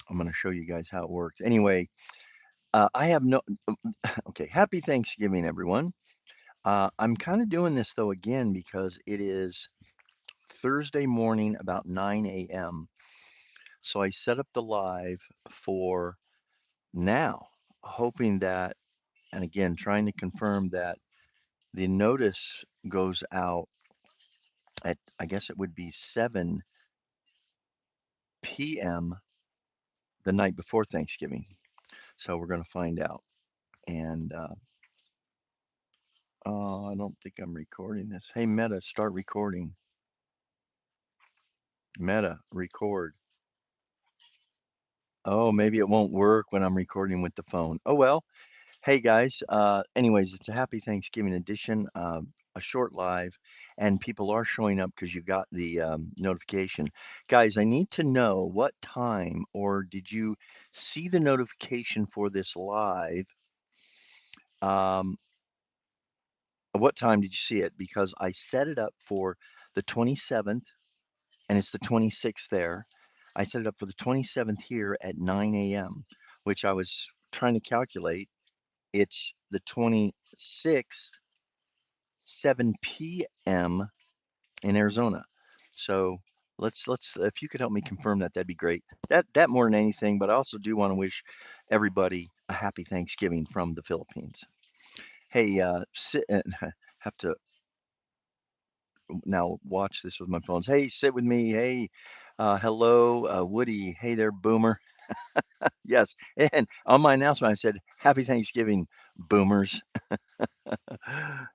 I'm going to show you guys how it works. Anyway, I have no, okay, happy Thanksgiving, everyone. I'm kind of doing this though again because it is Thursday morning about 9 a.m. So I set up the live for now, hoping that, and again, trying to confirm that the notice goes out at, I guess it would be 7 p.m. the night before Thanksgiving. So we're going to find out. And oh, I don't think I'm recording this. Hey, Meta, start recording. Meta, record. Oh, maybe it won't work when I'm recording with the phone. Oh, well. Hey, guys. Anyways, it's a happy Thanksgiving edition, a short live, and people are showing up because you got the notification. Guys, I need to know what time, or did you see the notification for this live? Um, what time did you see it? Because I set it up for the 27th and it's the 26th there. I set it up for the 27th here at 9 a.m., which I was trying to calculate. It's the 26th, 7 p.m. in Arizona. So let's if you could help me confirm that, that'd be great. That more than anything, but I also do want to wish everybody a happy Thanksgiving from the Philippines. Hey, sit and have to now watch this with my phones. Hey, sit with me. Hey, hello, Woody. Hey there, Boomer. Yes, and on my announcement, I said, "Happy Thanksgiving, Boomers."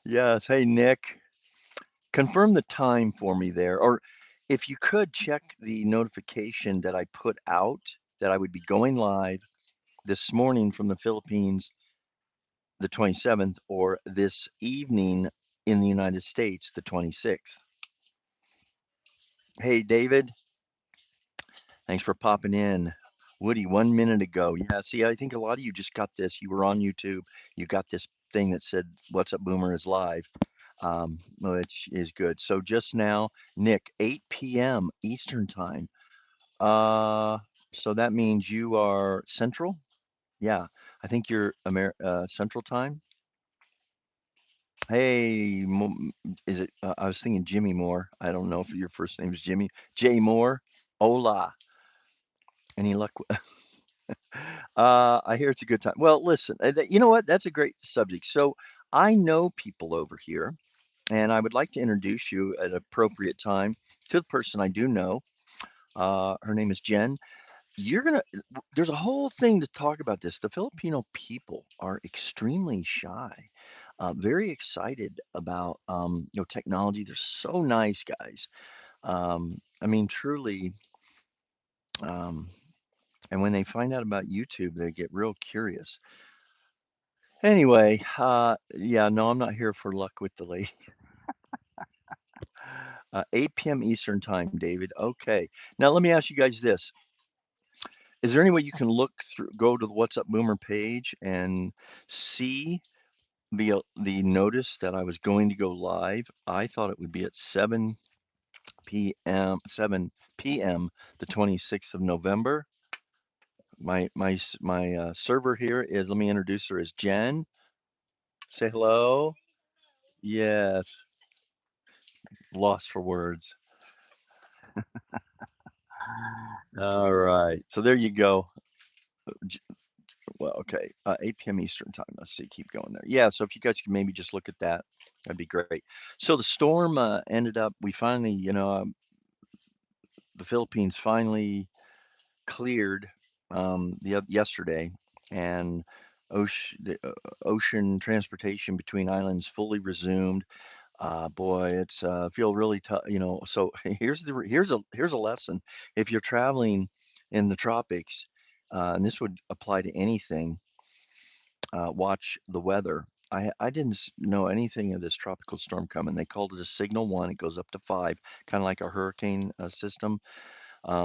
Yes. Hey, Nick. Confirm the time for me there, or if you could check the notification that I put out that I would be going live this morning from the Philippines, the 27th, or this evening in the United States, the 26th. Hey, David. Thanks for popping in. Woody, 1 minute ago. Yeah, see, I think a lot of you just got this. You were on YouTube. You got this thing that said, What's Up Boomer is live, which is good. So just now, Nick, 8 p.m. Eastern time. Uh, so that means you are Central? Yeah, I think you're Central time. Hey, is it? I was thinking Jimmy Moore. I don't know if your first name is Jimmy. Jay Moore. Hola. Any luck? I hear it's a good time. Well, listen, you know what? That's a great subject. So I know people over here, and I would like to introduce you at an appropriate time to the person I do know. Her name is Jen. There's a whole thing to talk about this. The Filipino people are extremely shy, very excited about, technology. They're so nice, guys. I mean, truly, um, and when they find out about YouTube, they get real curious. Anyway, yeah, no, I'm not here for luck with the lady. 8 p.m. Eastern time, David. Okay. Now let me ask you guys this. Is there any way you can go to the What's Up Boomer page and see the notice that I was going to go live? I thought it would be at 7 p.m. the 26th of November. My server here is, let me introduce her as Jen. Say hello. Yes, lost for words. All right. So there you go. Well, okay. 8 p.m. Eastern time. Let's see. Keep going there. Yeah. So if you guys could maybe just look at that, that'd be great. So the storm ended up, we finally, the Philippines finally cleared yesterday, and ocean transportation between islands fully resumed. Boy, it's feel really tough, So here's a lesson. If you're traveling in the tropics, and this would apply to anything, watch the weather. I didn't know anything of this tropical storm coming. They called it a signal one. It goes up to five, kind of like a hurricane system.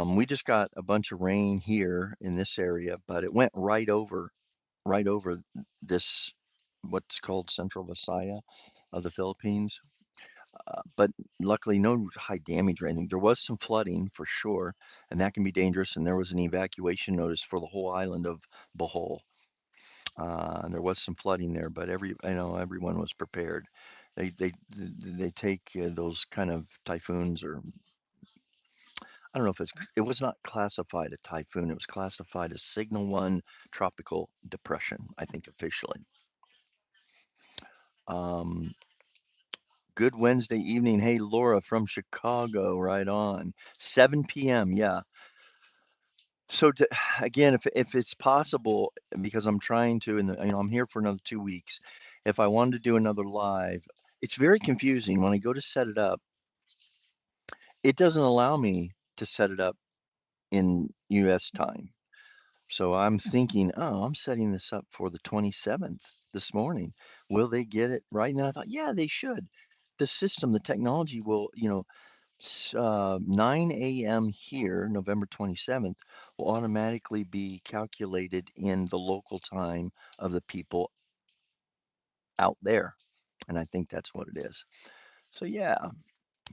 We just got a bunch of rain here in this area, but it went right over this, what's called Central Visayas of the Philippines. but luckily no high damage or anything. There was some flooding for sure, and that can be dangerous. And there was an evacuation notice for the whole island of Bohol. And there was some flooding there, but I know everyone was prepared. They take those kind of typhoons, or I don't know if it was not classified a typhoon. It was classified as Signal 1 tropical depression, I think officially. Um, Good Wednesday evening. Hey, Laura from Chicago, right on. 7 p.m. Yeah. So again, if it's possible, because I'm trying to, and I'm here for another 2 weeks. If I wanted to do another live, it's very confusing when I go to set it up. It doesn't allow me to set it up in U.S. time. So I'm thinking, oh, I'm setting this up for the 27th this morning. Will they get it right? And then I thought, yeah, they should. The system, the technology will, 9 a.m. here, November 27th, will automatically be calculated in the local time of the people out there. And I think that's what it is. So, yeah,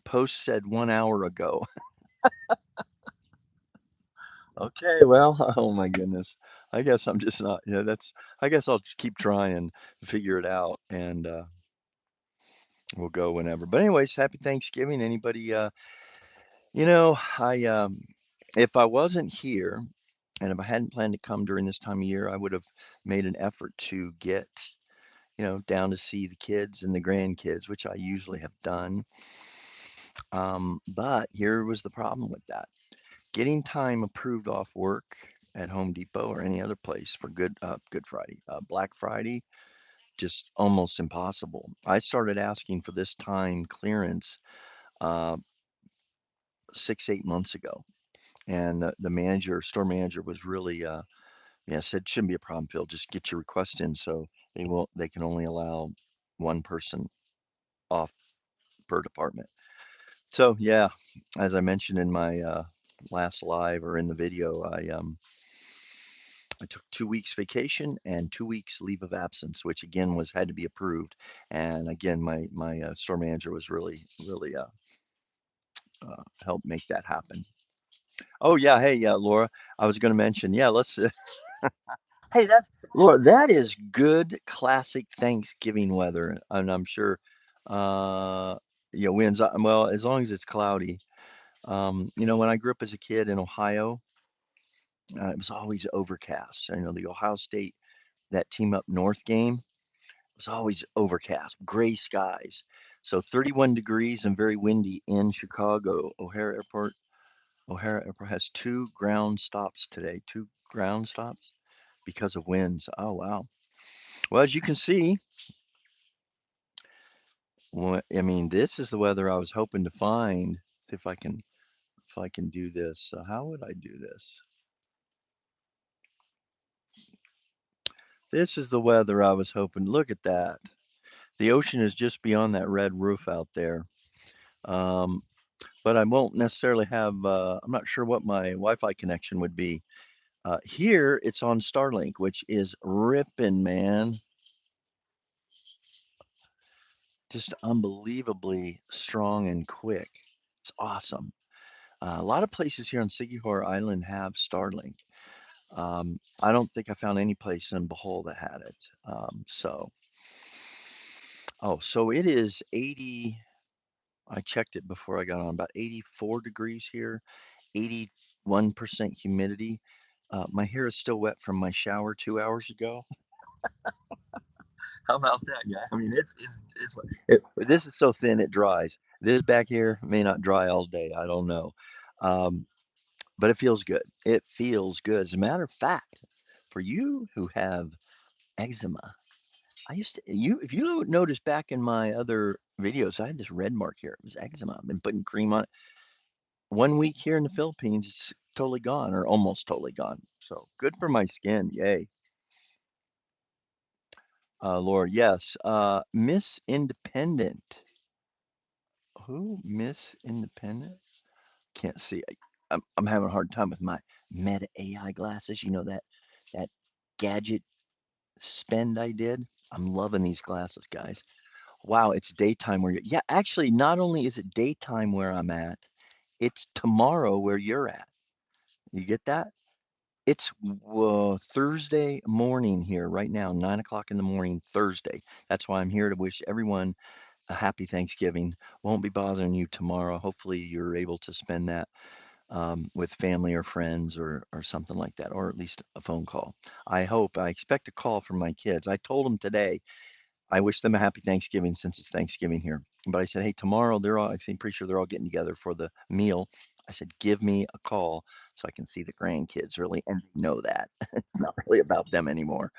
post said 1 hour ago. Okay, well, oh my goodness. I guess I'm just not, I guess I'll just keep trying and figure it out, and we'll go whenever. But anyways, happy Thanksgiving. Anybody, if I wasn't here and if I hadn't planned to come during this time of year, I would have made an effort to get, down to see the kids and the grandkids, which I usually have done. But here was the problem with that. Getting time approved off work at Home Depot or any other place for Good Friday, Black Friday, just almost impossible. I started asking for this time clearance uh, 6, 8 months ago, and store manager was really, yeah, said shouldn't be a problem, Phil. Just get your request in, so they can only allow one person off per department. So yeah, as I mentioned in my last live or in the video, I took 2 weeks vacation and 2 weeks leave of absence, which again had to be approved. And again, my store manager was really helped make that happen. Oh yeah, hey, yeah, Laura, I was going to mention, yeah, let's. Hey, that's Laura. That is good classic Thanksgiving weather, and I'm sure, uh, winds. Well, as long as it's cloudy. When I grew up as a kid in Ohio, it was always overcast. The Ohio State, that Team Up North game was always overcast, gray skies. So 31 degrees and very windy in Chicago. O'Hare Airport has two ground stops today. Two ground stops because of winds. Oh, wow. Well, as you can see, I mean, this is the weather I was hoping to find. See if I can do this. How would I do this? This is the weather I was hoping. Look at that. The ocean is just beyond that red roof out there. Um, but I won't necessarily have, I'm not sure what my Wi-Fi connection would be. Here it's on Starlink, which is ripping, man. Just unbelievably strong and quick. It's awesome. A lot of places here on Siquijor Island have Starlink. I don't think I found any place in Bohol that had it. So it is 80. I checked it before I got on, about 84 degrees here, 81% humidity. My hair is still wet from my shower 2 hours ago. How about that, guy? I mean, this is so thin it dries. This back here may not dry all day. I don't know. Um, but it feels good. It feels good. As a matter of fact, for you who have eczema, if you notice back in my other videos, I had this red mark here. It was eczema. I've been putting cream on it. 1 week here in the Philippines, it's totally gone or almost totally gone. So good for my skin. Yay. Laura, yes. Miss Independent. Who? Miss Independent? Can't see. I'm having a hard time with my Meta AI glasses. That gadget spend I did. I'm loving these glasses, guys. Wow, it's daytime where you're yeah, actually, not only is it daytime where I'm at, it's tomorrow where you're at. You get that? It's Thursday morning here right now, 9 o'clock in the morning, Thursday. That's why I'm here to wish everyone a happy Thanksgiving. Won't be bothering you tomorrow. Hopefully, you're able to spend that with family or friends or something like that, or at least a phone call. I expect a call from my kids. I told them today I wish them a happy Thanksgiving since it's Thanksgiving here. But I said, hey, tomorrow they're all, I think, pretty sure they're all getting together for the meal. I said, give me a call so I can see the grandkids really and know that it's not really about them anymore.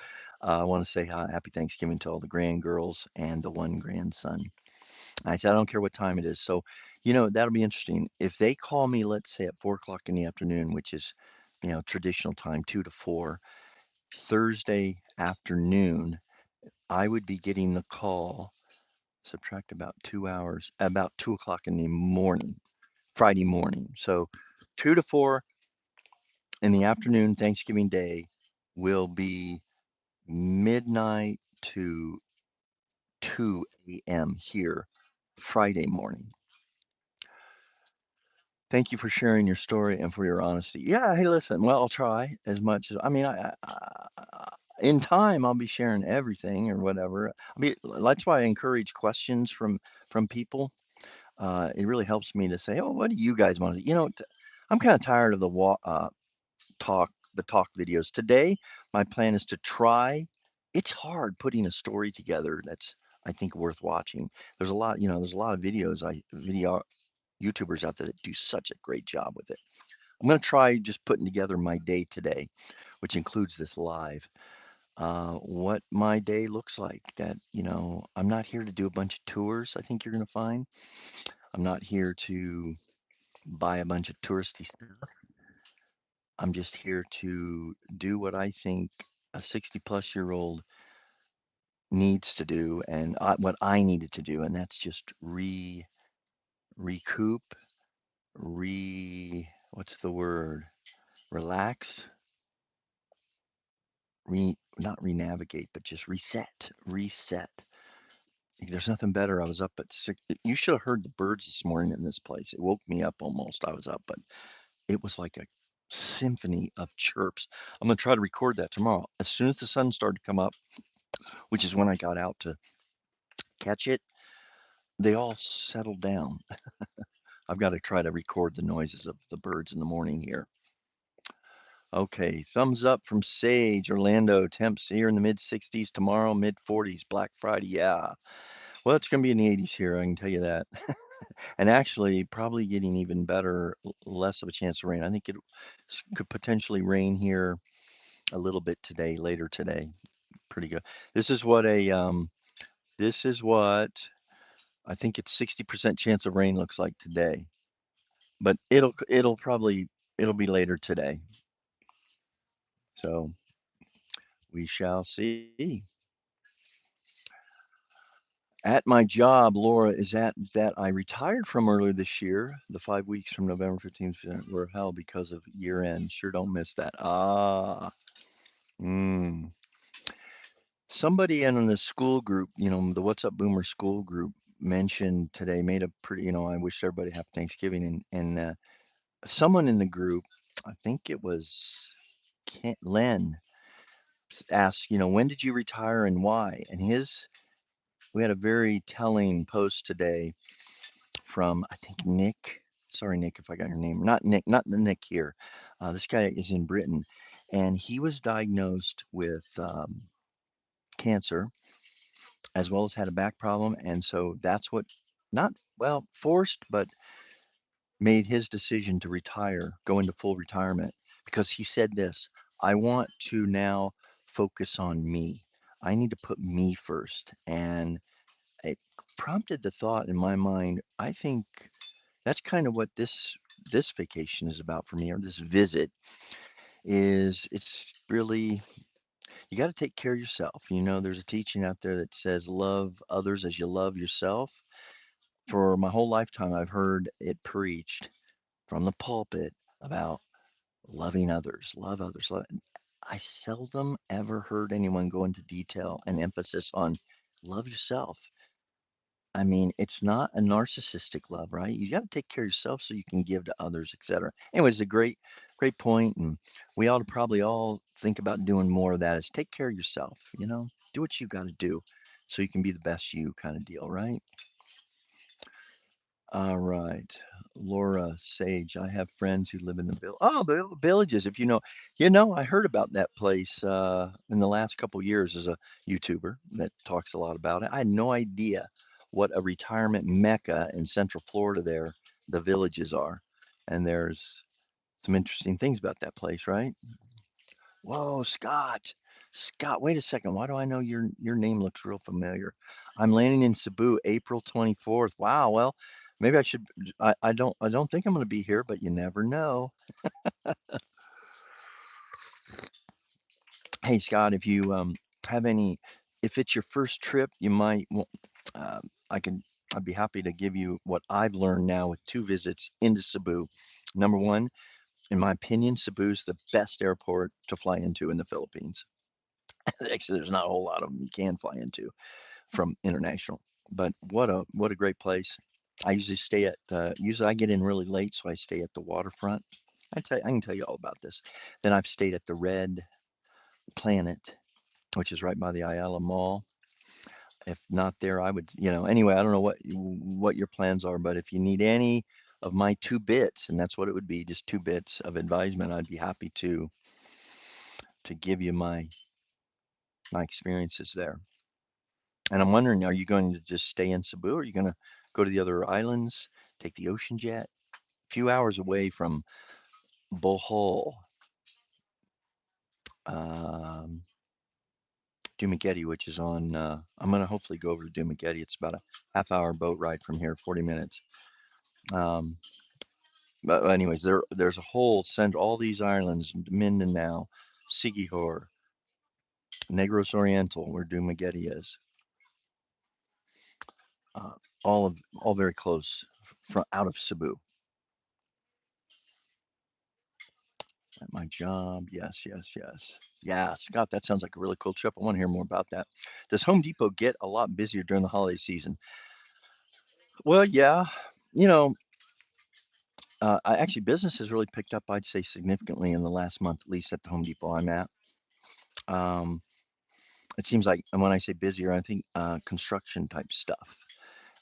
I want to say hi, happy Thanksgiving to all the grandgirls and the one grandson. I said, I don't care what time it is. So, that'll be interesting. If they call me, let's say at 4 o'clock in the afternoon, which is, traditional time, 2 to 4, Thursday afternoon, I would be getting the call, subtract about 2 hours, about 2 o'clock in the morning, Friday morning. So 2 to 4 in the afternoon, Thanksgiving Day, will be midnight to 2 a.m. here, Friday morning. Thank you for sharing your story and for your honesty. Yeah, hey, listen, well, I'll try as much as, I mean, in time, I'll be sharing everything or whatever. I mean, that's why I encourage questions from people. It really helps me to say, "Oh, what do you guys want to do?" I'm kind of tired of the talk videos. Today, my plan is to try. It's hard putting a story together that's, I think, worth watching. There's a lot of video YouTubers out there that do such a great job with it. I'm going to try just putting together my day today, which includes this live. What my day looks like. I'm not here to do a bunch of tours, I think you're going to find. I'm not here to buy a bunch of touristy stuff. I'm just here to do what I think a 60-plus-year-old needs to do and what I needed to do, and that's just recoup, what's the word? Relax, not renavigate, but just reset. There's nothing better. I was up at 6. You should have heard the birds this morning in this place. It woke me up almost. I was up, but it was like a symphony of chirps. I'm gonna try to record that tomorrow. As soon as the sun started to come up, which is when I got out to catch it, they all settled down. I've got to try to record the noises of the birds in the morning here. Okay, thumbs up from Sage, Orlando. Temps here in the mid 60s tomorrow, mid 40s, Black Friday. Yeah. Well, it's going to be in the 80s here, I can tell you that. And actually, probably getting even better, less of a chance of rain. I think it could potentially rain here a little bit today, later today. Pretty good. This is what a this is what I think it's 60% chance of rain looks like today. But it'll be later today. So we shall see. At my job, Laura, is at that I retired from earlier this year. The 5 weeks from November 15th were hell because of year end. Sure don't miss that. Mm. Somebody in the school group, the What's Up Boomer school group mentioned today, made a pretty, I wish everybody happy Thanksgiving. And someone in the group, I think it was Len, asked, when did you retire and why? And we had a very telling post today from, I think, Nick. Sorry, Nick, if I got your name. Not Nick, not the Nick here. This guy is in Britain, and he was diagnosed with cancer as well as had a back problem. And so that's what, not, well, forced, but made his decision to retire, go into full retirement, because he said this: I want to now focus on me. I need to put me first. And it prompted the thought in my mind, I think that's kind of what this vacation is about for me, or this visit is. It's really, you got to take care of yourself. There's a teaching out there that says love others as you love yourself. For my whole lifetime, I've heard it preached from the pulpit about loving others, love others. I seldom ever heard anyone go into detail and emphasis on love yourself. I mean, it's not a narcissistic love, right? You got to take care of yourself so you can give to others, etc. Anyways, a great point, and we ought to probably all think about doing more of that. Is take care of yourself, do what you got to do, so you can be the best you, kind of deal, right? All right, Laura Sage. I have friends who live in the villages. If I heard about that place in the last couple years as a YouTuber that talks a lot about it. I had no idea what a retirement mecca in Central Florida the villages are, and there's some interesting things about that place, right? Whoa, Scott. Scott, wait a second. Why do I know your name looks real familiar? I'm landing in Cebu April 24th. Wow, well, maybe I should I don't think I'm going to be here, but you never know. Hey, Scott, if you have any if it's your first trip, you might uh, I can I'd be happy to give you what I've learned now with two visits into Cebu. Number one, in my opinion, Cebu's the best airport to fly into in the Philippines. Actually, there's not a whole lot of them you can fly into from international. But what a great place. I usually stay at usually I get in really late, so I stay at the waterfront. I can tell you all about this. Then I've stayed at the Red Planet, which is right by the Ayala Mall. If not there, I would, anyway, I don't know what your plans are, but if you need any of my two bits, and that's what it would be, just two bits of advisement, I'd be happy to give you my experiences there. And I'm wondering, are you going to just stay in Cebu or are you going to go to the other islands, take the ocean jet? A few hours away from Bohol, um, Dumaguete, which is I'm going to hopefully go over to Dumaguete. It's about a half-hour boat ride from here, 40 minutes. Um, but anyways, there's a whole send all these islands, Mindanao, Siquijor, Negros Oriental, where Dumaguete is, uh, all very close from out of Cebu. At my job, yes, yes, yes. Yeah, Scott, that sounds like a really cool trip. I want to hear more about that. Does Home Depot get a lot busier during the holiday season? Well, yeah. You know, business has really picked up, I'd say, significantly in the last month, at least at the Home Depot I'm at. Um, it seems like, and when I say busier, I think construction type stuff,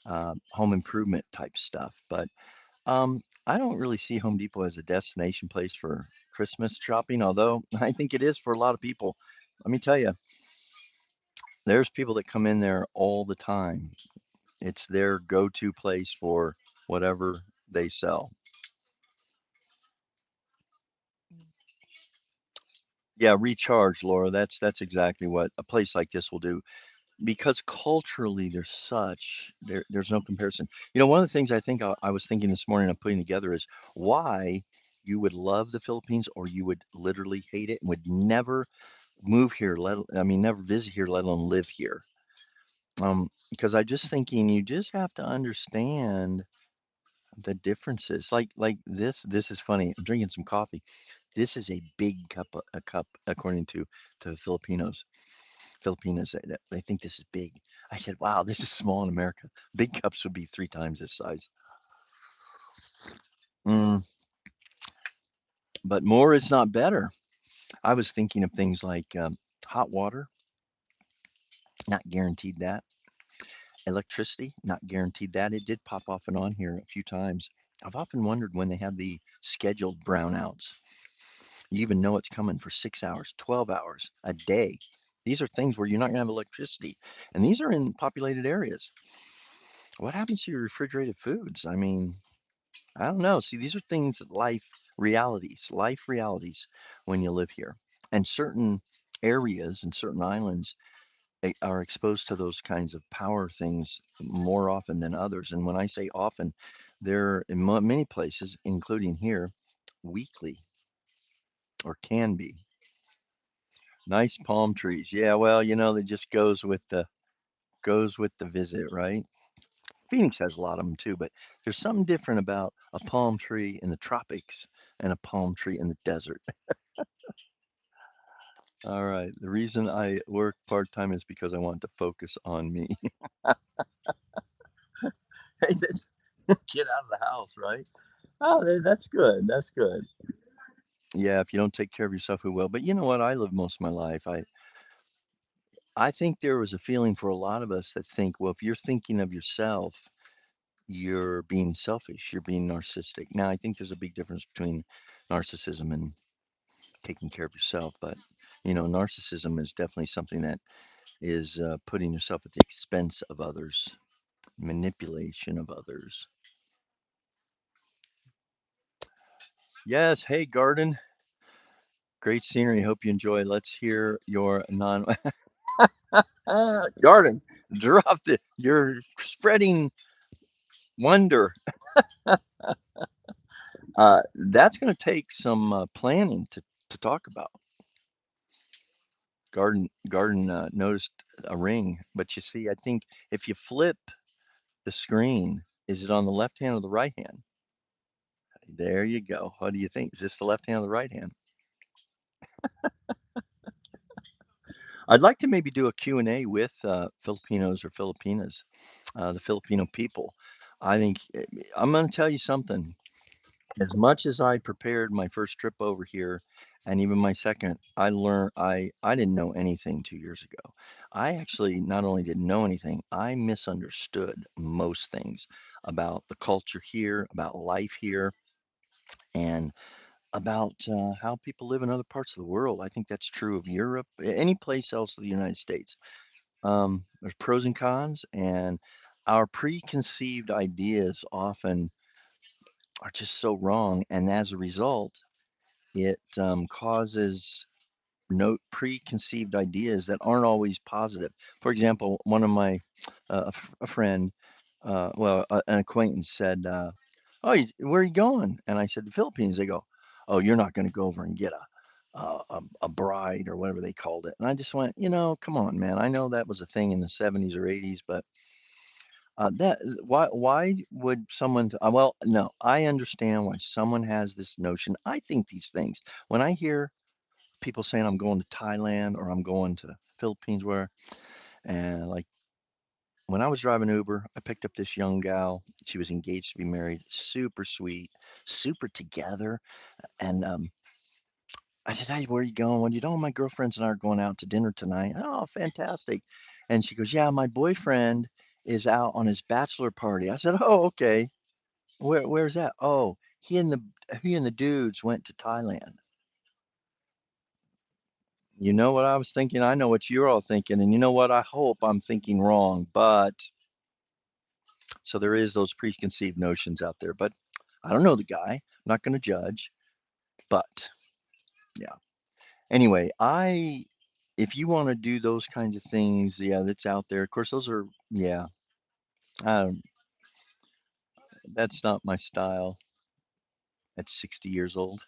home improvement type stuff. But I don't really see Home Depot as a destination place for Christmas shopping, although I think it is for a lot of people. Let me tell you, there's people that come in there all the time. It's their go-to place for whatever they sell. Yeah, recharge, Laura. That's exactly what a place like this will do. Because culturally, there's no comparison. One of the things I think I was thinking this morning of putting together is why you would love the Philippines or you would literally hate it and would never move here, I mean, never visit here, let alone live here. Because I'm just thinking you just have to understand the differences. Like this is funny. I'm drinking some coffee. This is a big cup according to Filipinos. Filipinos they think this is big. I said, "Wow, this is small in America. Big cups would be 3 times this size." Mm, but more is not better. I was thinking of things like hot water, not guaranteed that. Electricity, not guaranteed that. It did pop off and on here a few times. I've often wondered when they have the scheduled brownouts. You even know it's coming for 6 hours, 12 hours a day. These are things where you're not going to have electricity. And these are in populated areas. What happens to your refrigerated foods? I mean, I don't know. See, these are things that life realities when you live here. And certain areas and certain islands are exposed to those kinds of power things more often than others. And when I say often, they're in many places, including here, weekly or can be. Nice palm trees. Yeah, well, that just goes with the visit, right? Phoenix has a lot of them too, but there's something different about a palm tree in the tropics and a palm tree in the desert. All right. The reason I work part-time is because I want to focus on me. Hey, this get out of the house, right? Oh, that's good. That's good. Yeah, if you don't take care of yourself, who will? But you know what? I lived most of my life. I think there was a feeling for a lot of us that think, well, if you're thinking of yourself, you're being selfish, you're being narcissistic. Now, I think there's a big difference between narcissism and taking care of yourself, but narcissism is definitely something that is putting yourself at the expense of others, manipulation of others. Yes, hey, Garden, great scenery. Hope you enjoy. Let's hear your non Garden. Drop the. You're spreading wonder. That's going to take some planning to talk about. Garden noticed a ring, but you see, I think if you flip the screen, is it on the left hand or the right hand? There you go. What do you think? Is this the left hand or the right hand? I'd like to maybe do a Q&A with Filipinos or Filipinas, the Filipino people. I think I'm going to tell you something. As much as I prepared my first trip over here, and even my second, I learned I didn't know anything 2 years ago. I actually not only didn't know anything, I misunderstood most things about the culture here, about life here, and about how people live in other parts of the world. I think that's true of Europe, any place else of the United States. There's pros and cons, and our preconceived ideas often are just so wrong. And as a result, it causes no preconceived ideas that aren't always positive. For example, one of my a friend, an acquaintance said, "Oh, where are you going?" And I said, "The Philippines." They go, "Oh, you're not going to go over and get a bride or whatever they called it." And I just went, come on, man. I know that was a thing in the 70s or 80s, but that why would someone? Well, no, I understand why someone has this notion. I think these things. When I hear people saying I'm going to Thailand or I'm going to Philippines, and like when I was driving Uber, I picked up this young gal. She was engaged to be married, super sweet, super together. And I said, "Hey, where are you going?" "Well, my girlfriends and I are going out to dinner tonight." "Oh, fantastic." And she goes, "Yeah, my boyfriend is out on his bachelor party." I said, "Oh, okay. Where's that?" "Oh, he and the dudes went to Thailand." You know what I was thinking? I know what you're all thinking, and you know what? I hope I'm thinking wrong, but so there is those preconceived notions out there, but I don't know the guy. I'm not going to judge, but yeah. Anyway, if you want to do those kinds of things, yeah, that's out there. Of course, those are, yeah, um, that's not my style at 60 years old.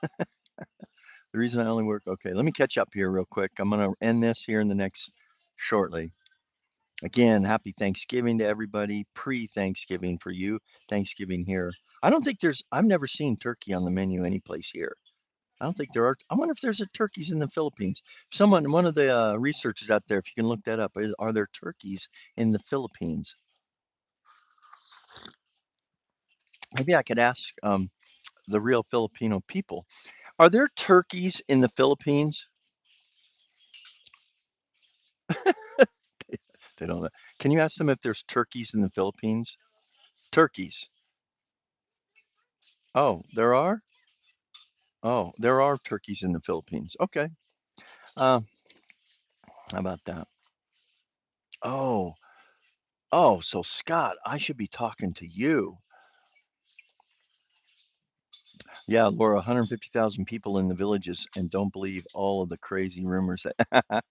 The reason I only work, okay, let me catch up here real quick. I'm going to end this here in the next shortly. Again, happy Thanksgiving to everybody. Pre-Thanksgiving for you. Thanksgiving here. I don't think I've never seen turkey on the menu anyplace here. I don't think there are. I wonder if there's a turkeys in the Philippines. One of the researchers out there, if you can look that up, are there turkeys in the Philippines? Maybe I could ask the real Filipino people. Are there turkeys in the Philippines? They don't know. Can you ask them if there's turkeys in the Philippines? Turkeys. Oh, there are? Oh, there are turkeys in the Philippines. Okay. Uh, how about that? Oh, so Scott, I should be talking to you. Yeah, Laura, 150,000 people in the villages and don't believe all of the crazy rumors that.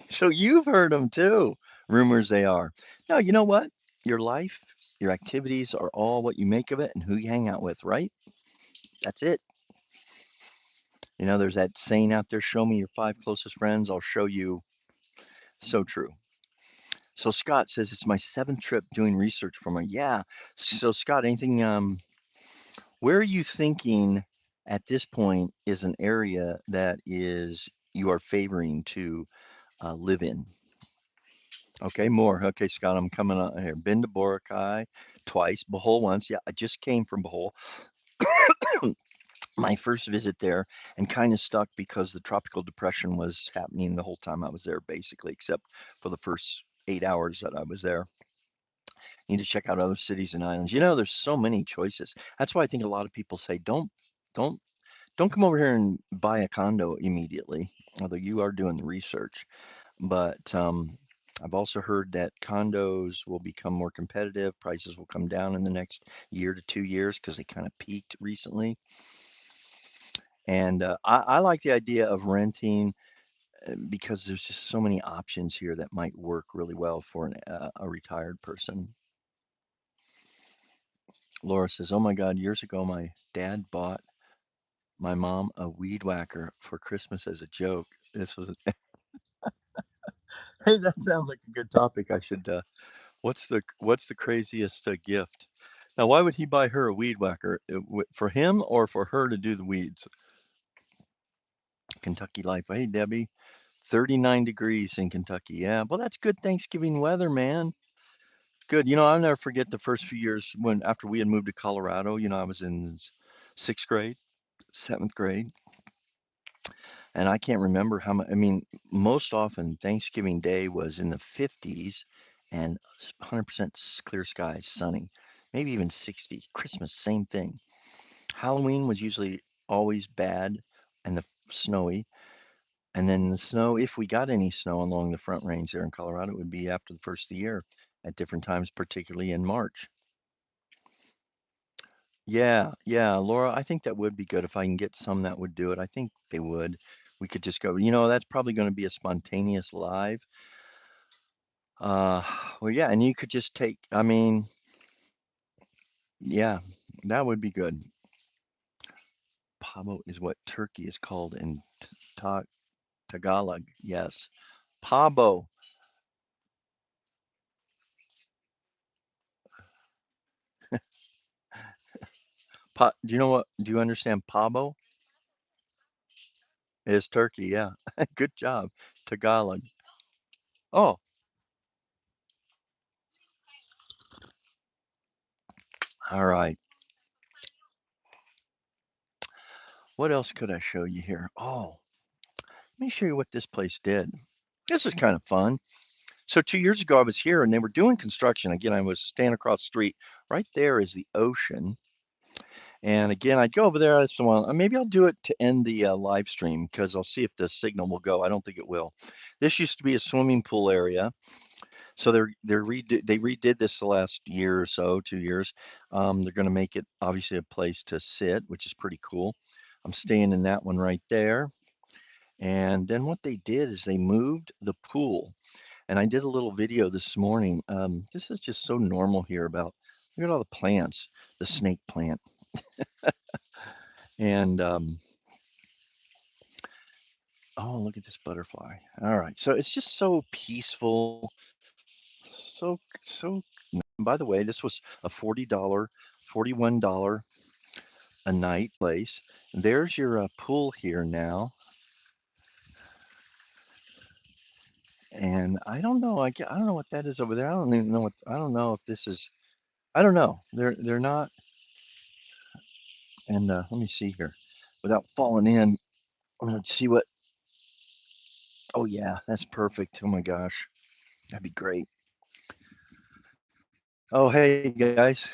So you've heard them too. Rumors they are. No, you know what? Your life, your activities are all what you make of it and who you hang out with, right? That's it. There's that saying out there, show me your five closest friends, I'll show you. So true. So Scott says it's my seventh trip doing research for my, yeah. So Scott, anything, where are you thinking at this point is an area that is you are favoring to live in? Okay, more. Okay, Scott, I'm coming on here. Been to Boracay twice, Bohol once. Yeah, I just came from Bohol. My first visit there, and kind of stuck because the tropical depression was happening the whole time I was there, basically, except for the first 8 hours that I was there. Need to check out other cities and islands. There's so many choices. That's why I think a lot of people say don't don't come over here and buy a condo immediately, although you are doing the research. But I've also heard that condos will become more competitive. Prices will come down in the next year to 2 years because they kind of peaked recently. And I like the idea of renting because there's just so many options here that might work really well for a retired person. Laura says, "Oh my God, years ago my dad bought my mom a weed whacker for Christmas as a joke." This was, hey, that sounds like a good topic. I should, what's the craziest gift? Now, why would he buy her a weed whacker? For him or for her to do the weeds? Kentucky life. Hey, Debbie, 39 degrees in Kentucky. Yeah, well, that's good Thanksgiving weather, man. Good. I'll never forget the first few years when after we had moved to Colorado. I was in sixth grade, seventh grade, and I can't remember how much. I mean, most often Thanksgiving Day was in the 50s and 100% clear skies, sunny, maybe even 60. Christmas, same thing. Halloween was usually always bad and snowy. And then the snow, if we got any snow along the Front Range there in Colorado, it would be after the first of the year at different times, particularly in March. Yeah, yeah, Laura, I think that would be good if I can get some that would do it. I think they would. We could just go, that's probably going to be a spontaneous live. Uh, well, yeah, and you could just take, I mean, yeah, that would be good. Pavo is what turkey is called in Ta Tagalog. Yes. Pabo. Do you know what? Do you understand pabo? Is turkey, yeah. Good job. Tagalog. Oh, all right. What else could I show you here? Oh, let me show you what this place did. This is kind of fun. So 2 years ago, I was here and they were doing construction. Again, I was standing across the street. Right there is the ocean. And again, I'd go over there. I said, well, maybe I'll do it to end the live stream because I'll see if the signal will go. I don't think it will. This used to be a swimming pool area. So they redid this the last year or so, 2 years. They're going to make it obviously a place to sit, which is pretty cool. I'm staying in that one right there. And then what they did is they moved the pool. And I did a little video this morning. This is just so normal here about look at all the plants, the snake plant. And oh, look at this butterfly. All right. So it's just so peaceful. So by the way, this was a $40, $41 a night place. There's your pool here now. And I don't know. I don't know what that is over there. I don't even know what I don't know if this is I don't know. They're not. And let me see here. Without falling in, I'm gonna see what. Oh yeah, that's perfect. Oh my gosh, that'd be great. Oh hey guys,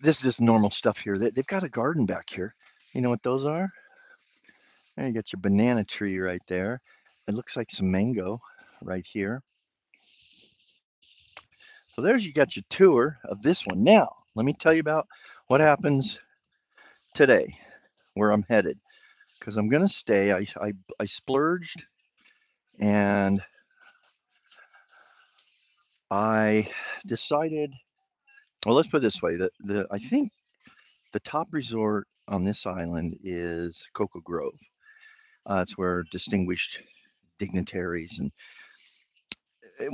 this is just normal stuff here. They've got a garden back here. You know what those are? There you got your banana tree right there. It looks like some mango right here. So there's you got your tour of this one. Now, let me tell you about what happens today, where I'm headed, because I'm gonna stay. I splurged and I decided. Well, let's put it this way: the I think the top resort on this island is Cocoa Grove. It's where distinguished dignitaries and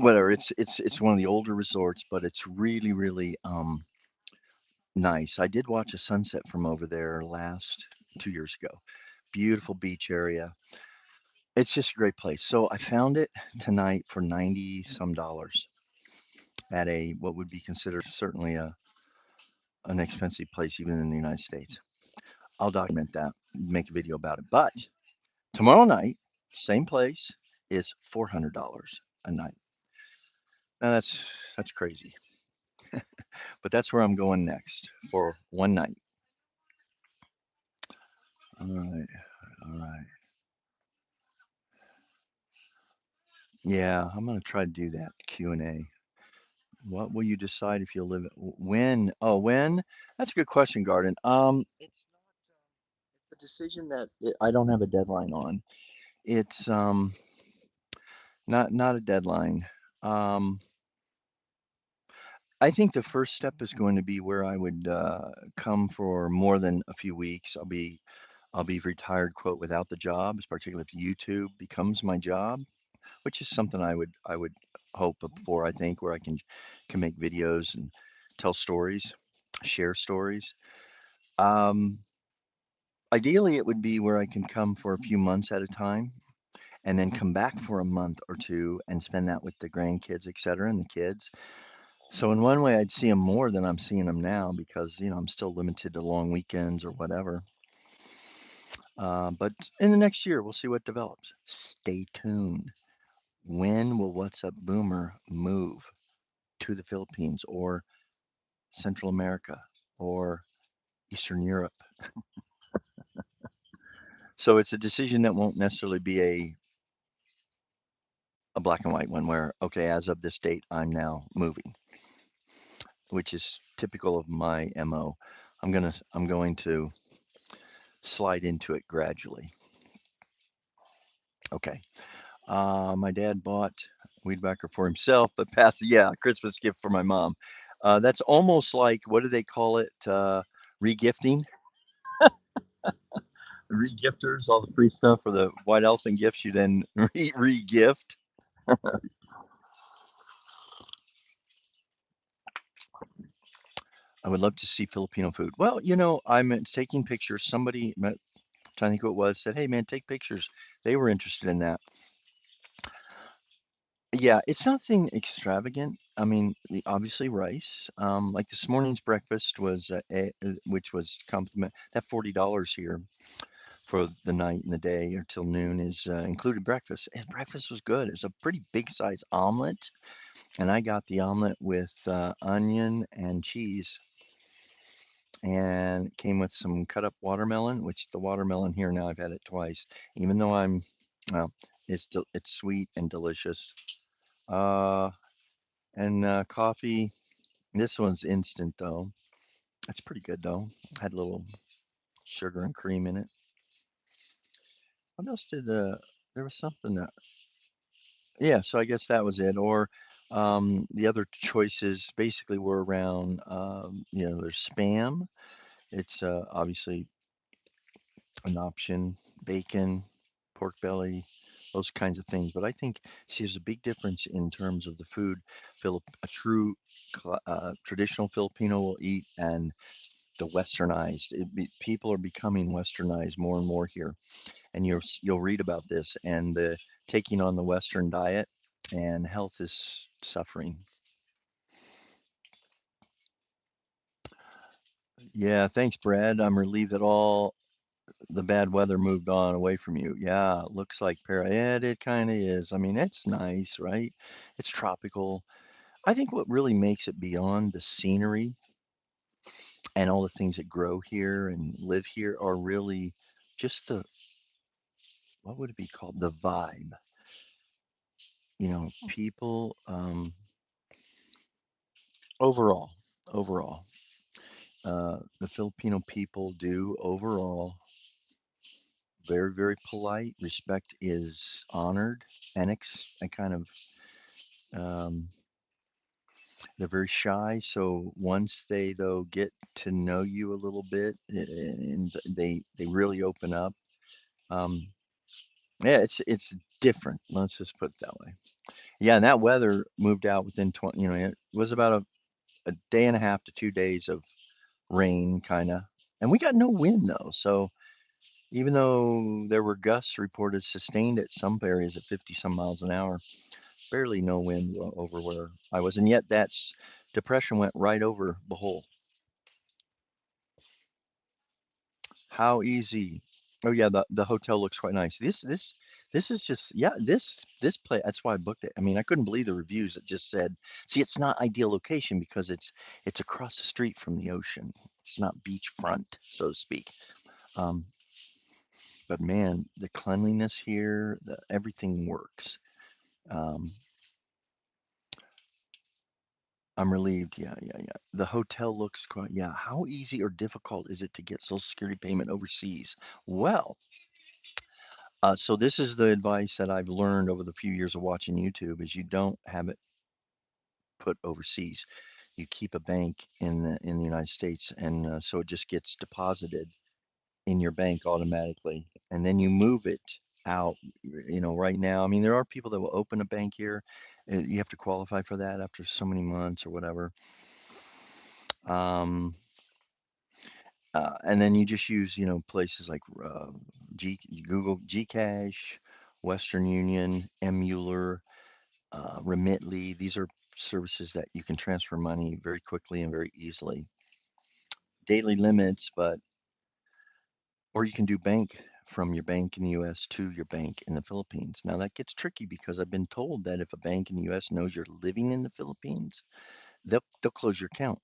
whatever. It's one of the older resorts, but it's really really nice. I did watch a sunset from over there last 2 years ago. Beautiful beach area. It's just a great place. So I found it tonight for 90 some dollars at a what would be considered certainly an expensive place even in the United States. I'll document that, make a video about it. But tomorrow night, same place is $400 a night. Now that's crazy, but that's where I'm going next for one night. All right, all right. Yeah, I'm gonna try to do that Q&A. What will you decide if you live when? Oh, when? That's a good question, Garden. It's a decision that I don't have a deadline on. It's not a deadline. Um, I think the first step is going to be where I would come for more than a few weeks. I'll be retired, quote, without the job, particularly if YouTube becomes my job, which is something I would hope for, I think, where I can make videos and tell stories, share stories. Um, Ideally, it would be where I can come for a few months at a time and then come back for a month or two and spend that with the grandkids, et cetera, and the kids. So in one way, I'd see them more than I'm seeing them now because, I'm still limited to long weekends or whatever. But in the next year, we'll see what develops. Stay tuned. When will What's Up Boomer move to the Philippines or Central America or Eastern Europe? So it's a decision that won't necessarily be a black and white one where, okay, as of this date, I'm now moving, which is typical of my MO. I'm going to slide into it gradually. Okay. My dad bought weed whacker for himself, but passed, yeah, a Christmas gift for my mom. That's almost like, what do they call it? Regifting? Regifters, all the free stuff for the white elephant gifts you then re-gift. I would love to see Filipino food. Well, I'm taking pictures. Somebody, trying to think who it was, said, "Hey man, take pictures." They were interested in that. Yeah, it's nothing extravagant. I mean, obviously rice. Like this morning's breakfast was, which was compliment that $40 here for the night and the day or till noon is included breakfast. And breakfast was good. It was a pretty big size omelet, and I got the omelet with onion and cheese, and it came with some cut up watermelon, which the watermelon here now I've had it twice, even though well, it's sweet and delicious. Uh, and coffee. This one's instant though. It's pretty good though. Had a little sugar and cream in it. What else there was something that, yeah, so I guess that was it. Or the other choices basically were around, there's Spam. It's obviously an option, bacon, pork belly, those kinds of things. But I think, see, there's a big difference in terms of the food a true traditional Filipino will eat and the westernized. People are becoming westernized more and more here, and you'll read about this and the taking on the Western diet, and health is suffering. Yeah, thanks, Brad. I'm relieved that all the bad weather moved on away from you. Yeah, it looks like yeah, it kind of is. I mean, it's nice, right? It's tropical. I think what really makes it beyond the scenery and all the things that grow here and live here are really just what would it be called? The vibe. People, overall, overall, the Filipino people do overall very, very polite. Respect is honored and kind of, um, they're very shy. So once they though get to know you a little bit, and they really open up. Um, yeah, it's different. Let's just put it that way. Yeah, and that weather moved out within 20, it was about a day and a half to 2 days of rain, kind of. And we got no wind though. So, Even though there were gusts reported sustained at some areas at 50 some miles an hour, barely no wind over where I was, and yet that's depression went right over the hole. How easy. Oh yeah, the hotel looks quite nice. This is just yeah, this place that's why I booked it. I mean, I couldn't believe the reviews that just said, see, it's not ideal location because it's across the street from the ocean. It's not beachfront, so to speak. Um, but man, the cleanliness here, everything works. Um, I'm relieved. Yeah, yeah, yeah. The hotel looks quite, yeah. How easy or difficult is it to get Social Security payment overseas? Well, so this is the advice that I've learned over the few years of watching YouTube is you don't have it put overseas. You keep a bank in the United States, and so it just gets deposited in your bank automatically, and then you move it out. Right now, I mean, there are people that will open a bank here. You have to qualify for that after so many months or whatever. Um, and then you just use, places like Google Gcash, Western Union, Mueller, Remitly. These are services that you can transfer money very quickly and very easily. Daily limits, but or you can do bank from your bank in the US to your bank in the Philippines. Now that gets tricky because I've been told that if a bank in the US knows you're living in the Philippines, they'll close your account.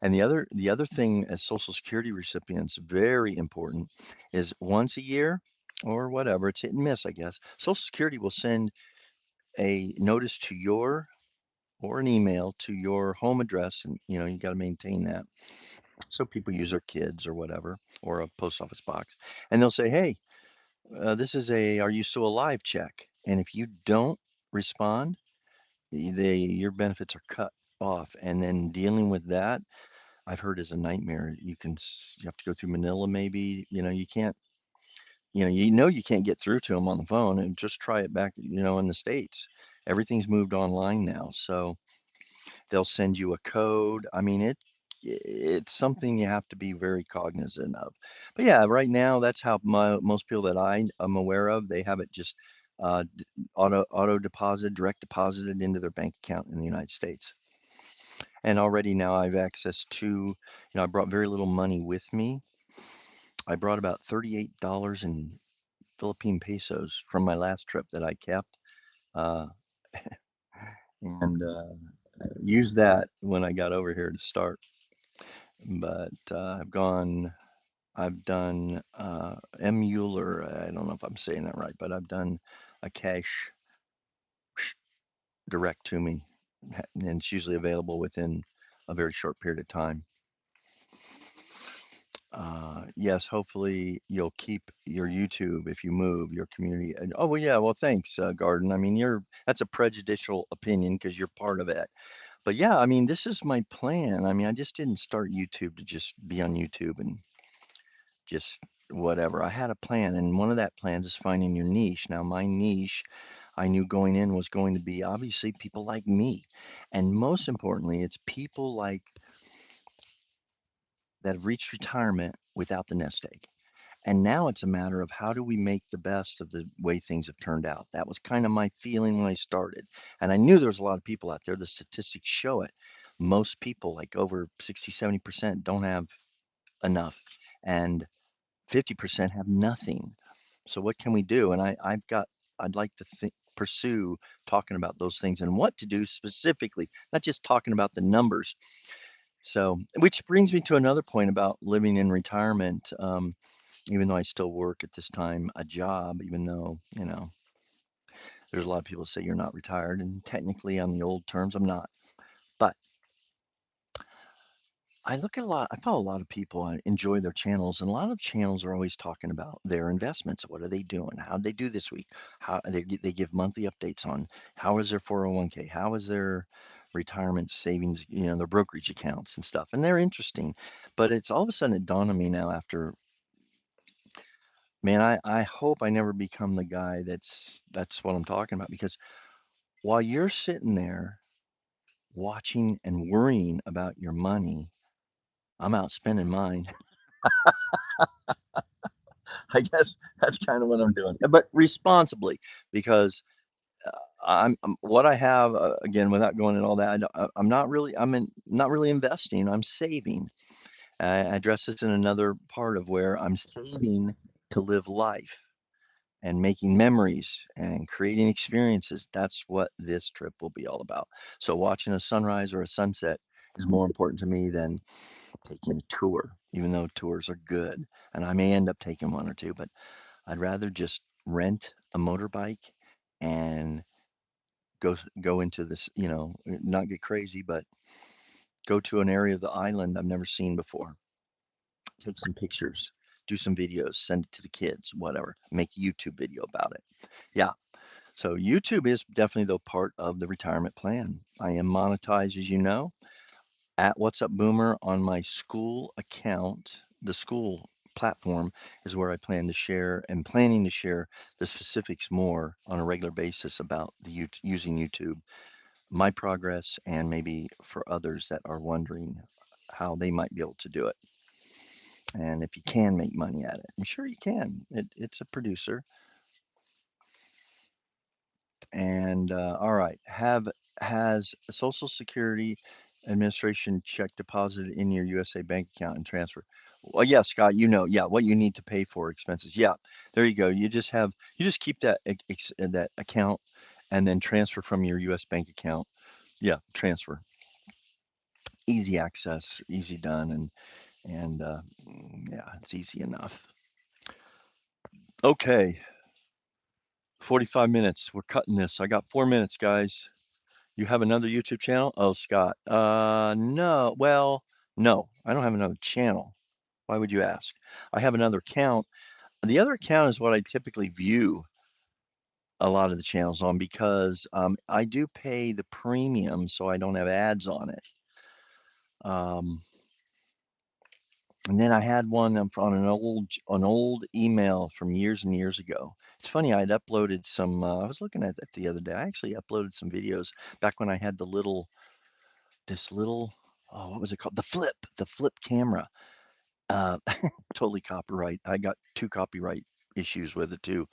And the other thing as Social Security recipients, very important, is once a year or whatever, it's hit and miss, I guess. Social Security will send a notice to your or an email to your home address, and you got to maintain that. So people use their kids or whatever, or a post office box, and they'll say, "Hey, this is a Are you still alive check?" And if you don't respond, your benefits are cut off, and then dealing with that I've heard is a nightmare. You have to go through Manila maybe. You can't. You can't get through to them on the phone, and just try it back. In the States, everything's moved online now, so they'll send you a code. I mean, it's something you have to be very cognizant of. But yeah, right now that's how most people that I am aware of, they have it just auto deposit, direct deposited into their bank account in the United States. And already now I've access to, I brought very little money with me. I brought about $38 in Philippine pesos from my last trip that I kept, uh, and used that when I got over here to start. But I've done M. Euler. I don't know if I'm saying that right, but I've done a cash direct to me, and it's usually available within a very short period of time. Yes, hopefully you'll keep your YouTube if you move your community. Oh, well, yeah, well, thanks, Garden. I mean, that's a prejudicial opinion because you're part of it. But yeah, I mean, this is my plan. I mean, I just didn't start YouTube to just be on YouTube and just whatever. I had a plan, and one of that plans is finding your niche. Now, my niche, I knew going in was going to be obviously people like me. And most importantly, it's people like that have reached retirement without the nest egg. And now it's a matter of how do we make the best of the way things have turned out. That was kind of my feeling when I started. And I knew there was a lot of people out there. The statistics show it. Most people, like over 60, 70%, don't have enough. And 50% have nothing. So what can we do? And I'd like to pursue talking about those things and what to do specifically, not just talking about the numbers. So, which brings me to another point about living in retirement. Even though I still work at this time, a job, even though, there's a lot of people say you're not retired, and technically on the old terms, I'm not. But I follow a lot of people. I enjoy their channels, and a lot of channels are always talking about their investments. What are they doing? How did they do this week? How they give monthly updates on how is their 401k, how is their retirement savings, their brokerage accounts and stuff. And they're interesting. But it's all of a sudden it dawned on me now after, man, I hope I never become the guy that's what I'm talking about because while you're sitting there watching and worrying about your money, I'm out spending mine. I guess that's kind of what I'm doing, but responsibly because what I have again without going into all that. I'm not really not really investing. I'm saving. I address this in another part of where I'm saving to live life and making memories and creating experiences. That's what this trip will be all about. So watching a sunrise or a sunset is more important to me than taking a tour, even though tours are good. And I may end up taking one or two, but I'd rather just rent a motorbike and go into this, not get crazy, but go to an area of the island I've never seen before. Take some pictures, do some videos, send it to the kids, whatever. Make a YouTube video about it. Yeah. So YouTube is definitely though part of the retirement plan. I am monetized, as you know, at What's Up Boomer on my school account. The school platform is where I plan to share and planning to share the specifics more on a regular basis about the using YouTube, my progress, and maybe for others that are wondering how they might be able to do it. And if you can make money at it, I'm sure you can. It's a producer. And all right, has Social Security Administration check deposited in your USA bank account and transfer? Well, yeah, Scott, yeah, what you need to pay for expenses. Yeah, there you go. You just keep that account and then transfer from your US bank account. Yeah, transfer. Easy access, easy done, and yeah, it's easy enough. Okay, 45 minutes. We're cutting this. I got 4 minutes, guys. You have another YouTube channel? Oh, Scott. No. Well, no, I don't have another channel. Why would you ask? I have another account. The other account is what I typically view a lot of the channels on because I do pay the premium, so I don't have ads on it. Um, and then I had one on an old email from years and years ago. It's funny, I'd uploaded some. I was looking at that the other day. I actually uploaded some videos back when I had this little, oh, what was it called? The flip camera. Uh, totally copyright. I got two copyright issues with it too.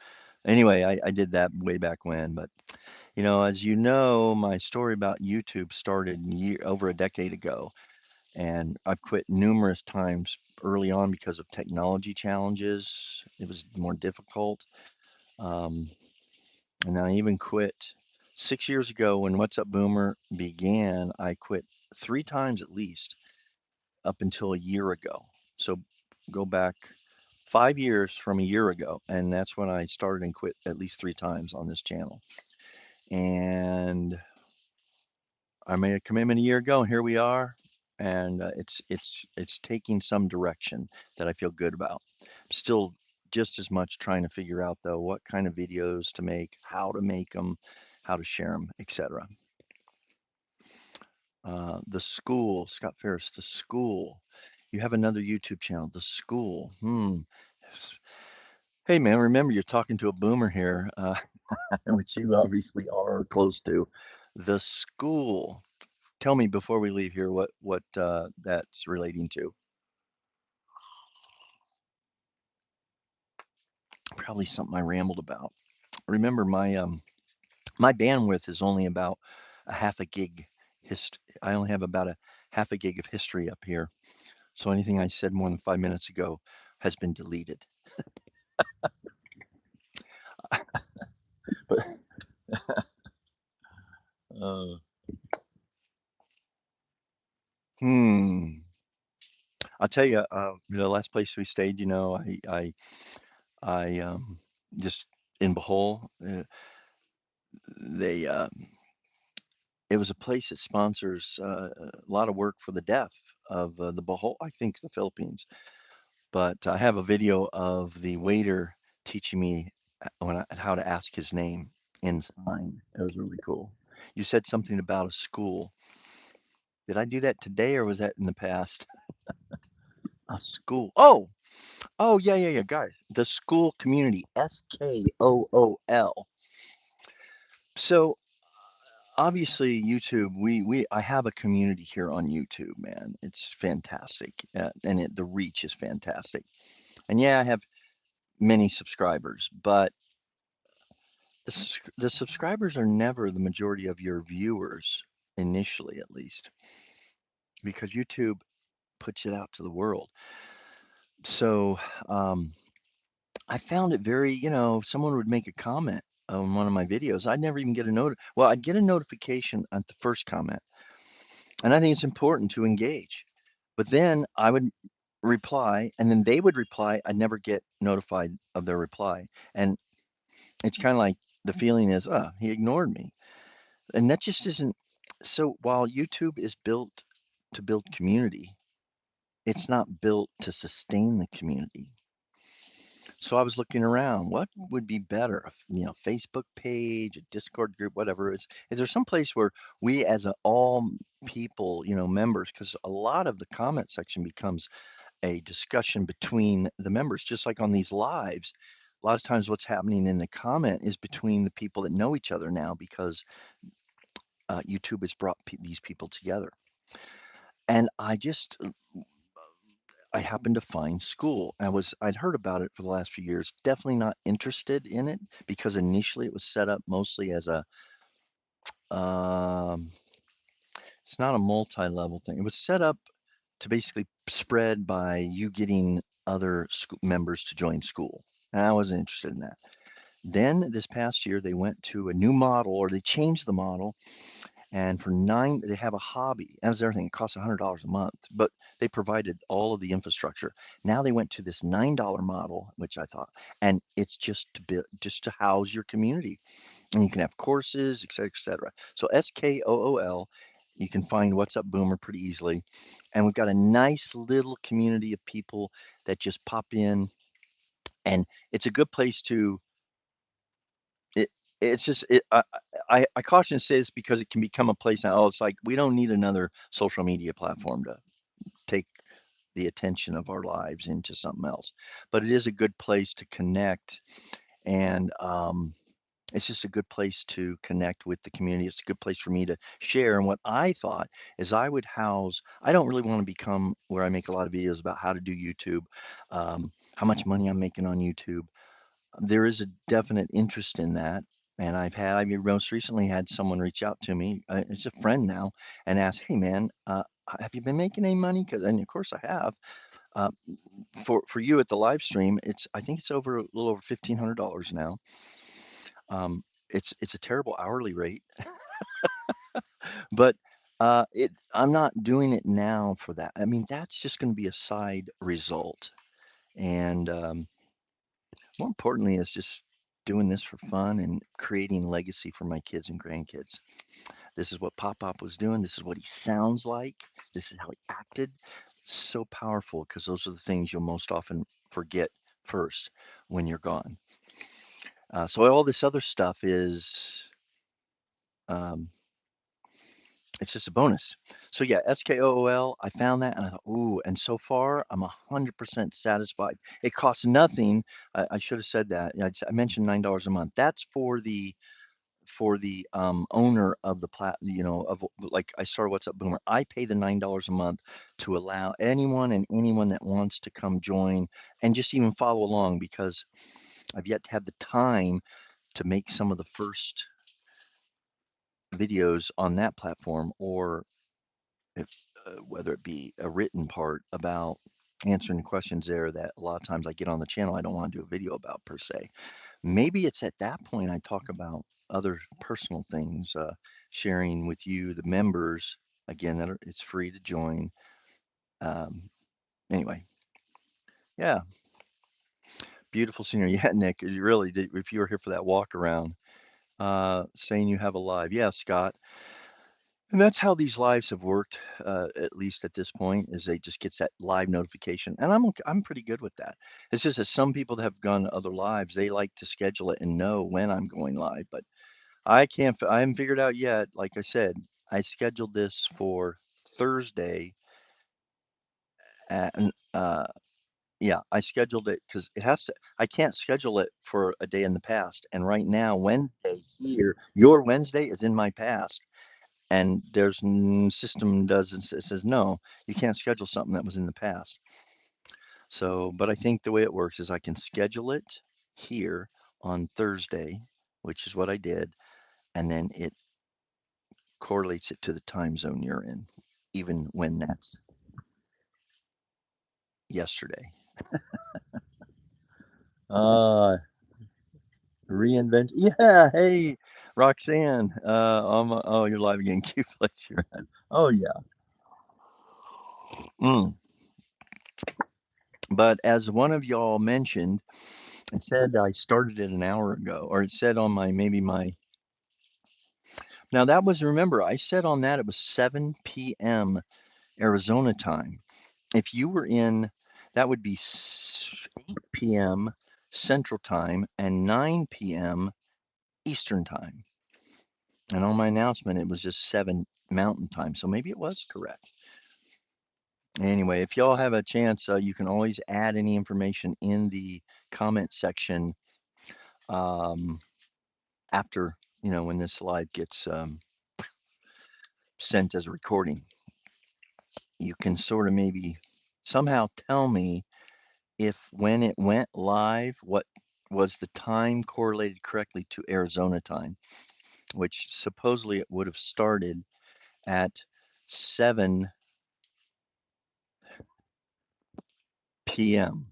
Anyway, I did that way back when, but as you know, my story about YouTube started over a decade ago, and I've quit numerous times early on because of technology challenges. It was more difficult. Um, and I even quit 6 years ago when What's Up Boomer began. I quit three times at least up until a year ago. So go back 5 years from a year ago, and that's when I started and quit at least three times on this channel. And I made a commitment a year ago, and here we are. And it's taking some direction that I feel good about. Still just as much trying to figure out though what kind of videos to make, how to make them, how to share them, etc. The school, Scott Ferris, the school. You have another YouTube channel, the school. Hey man, remember you're talking to a boomer here, which you obviously are close to. The school. Tell me before we leave here what that's relating to. Probably something I rambled about. Remember my bandwidth is only about a half a gig I only have about a half a gig of history up here. So anything I said more than 5 minutes ago has been deleted. But uh, hmm, I'll tell you, the last place we stayed, I just in Bohol, they it was a place that sponsors a lot of work for the deaf of the Bohol, I think the Philippines. But I have a video of the waiter teaching me how to ask his name in sign. It was really cool. You said something about a school. Did I do that today or was that in the past? A school. Oh, yeah, yeah, yeah, guys. The school community, SKOOL. So obviously YouTube, I have a community here on YouTube, man. It's fantastic, and the reach is fantastic. And yeah, I have many subscribers, but the subscribers are never the majority of your viewers, initially at least, because YouTube puts it out to the world. So I found it very, someone would make a comment on one of my videos. I'd never even get a well, I'd get a notification at the first comment. And I think it's important to engage. But then I would reply, and then they would reply. I'd never get notified of their reply. And it's kind of like the feeling is, oh, he ignored me. And that just isn't. So while YouTube is built to build community, it's not built to sustain the community. So I was looking around, what would be better? Facebook page, a Discord group, whatever. Is there some place where we as all people, members, because a lot of the comment section becomes a discussion between the members, just like on these lives. A lot of times what's happening in the comment is between the people that know each other now because YouTube has brought these people together. And I happened to find school. I'd heard about it for the last few years, definitely not interested in it because initially it was set up mostly as um, it's not a multi-level thing. It was set up to basically spread by you getting other members to join school. And I wasn't interested in that. Then this past year, they went to a new model or they changed the model. And they have a hobby. That was everything. It costs $100 a month, but they provided all of the infrastructure. Now they went to this $9 model, which I thought, and it's just to house your community. And you can have courses, et cetera, et cetera. So SKOOL, you can find What's Up Boomer pretty easily. And we've got a nice little community of people that just pop in. And it's a good place to it, it's just I caution to say this because it can become a place now. Oh, it's like we don't need another social media platform to take the attention of our lives into something else. But it is a good place to connect, and it's just a good place to connect with the community. It's a good place for me to share. And what I thought is I would house. I don't really want to become where I make a lot of videos about how to do YouTube, how much money I'm making on YouTube. There is a definite interest in that. And I mean, most recently had someone reach out to me, it's a friend now, and ask, "Hey man, have you been making any money?" Because, and of course I have. Uh, for you at the live stream, I think it's over a little over $1,500 now. It's a terrible hourly rate, but I'm not doing it now for that. I mean, that's just going to be a side result, and more importantly, is just doing this for fun and creating legacy for my kids and grandkids. This is what Pop Pop was doing. This is what he sounds like. This is how he acted. So powerful because those are the things you'll most often forget first when you're gone. So all this other stuff is, um, it's just a bonus. So yeah, SKOOL, I found that and I thought, ooh, and so far I'm 100% satisfied. It costs nothing. I should have said that. I mentioned $9 a month. That's for the owner of the of like I started What's Up Boomer. I pay the $9 a month to allow anyone that wants to come join and just even follow along because I've yet to have the time to make some of the first videos on that platform or if whether it be a written part about answering the questions there that a lot of times I get on the channel I don't want to do a video about per se. Maybe it's at that point I talk about other personal things, sharing with you, the members, again, it's free to join. Um, anyway, yeah, beautiful scenery. Yeah, Nick, you really did. If you were here for that walk around, saying you have a live. Yeah, Scott. And that's how these lives have worked, at least at this point, is they just gets that live notification, and I'm pretty good with that. It's just that some people that have gone other lives, they like to schedule it and know when I'm going live, but I haven't figured out yet. Like I said, I scheduled this for Thursday and yeah, I scheduled it because I can't schedule it for a day in the past. And right now, Wednesday here, your Wednesday is in my past. And system does it says no, you can't schedule something that was in the past. So, but I think the way it works is I can schedule it here on Thursday, which is what I did, and then it correlates it to the time zone you're in, even when that's yesterday. Uh, reinvent. Yeah. Hey, Roxanne. Oh, you're live again. Q place you're at. Oh yeah. Mm. But as one of y'all mentioned, it said I started it an hour ago, or it said on my maybe my. Now that was, remember, I said on that it was 7 p.m. Arizona time. If you were in, that would be 8 p.m. Central time and 9 p.m. Eastern time. And on my announcement, it was just 7 Mountain time. So maybe it was correct. Anyway, if y'all have a chance, you can always add any information in the comment section um, after, when this live gets sent as a recording. You can sort of maybe somehow tell me if when it went live, what was the time correlated correctly to Arizona time, which supposedly it would have started at 7 p.m.